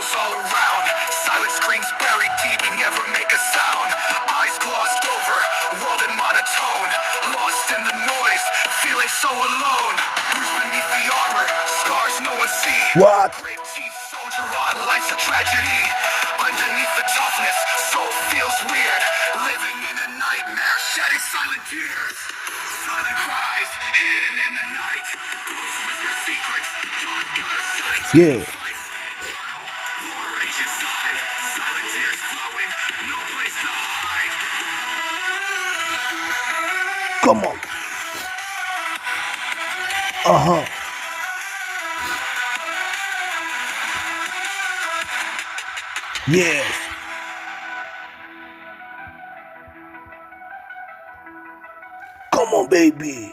shadows all around. Silent screams buried deep, never make a sound. Eyes glossed over, world in monotone. Lost in the noise, feeling so alone. Bruised beneath the armor, scars no one sees. What? Grave teeth, soldier on, life's a tragedy. Underneath the toughness, soul feels weird. Living in a nightmare, shedding silent tears. Silent cries, hidden in the night. Ghosts whisper secrets, dark out of sight. Yeah. War rage inside, silent tears flowing, no place to hide. Come on. Uh-huh. Yes. Come on, baby.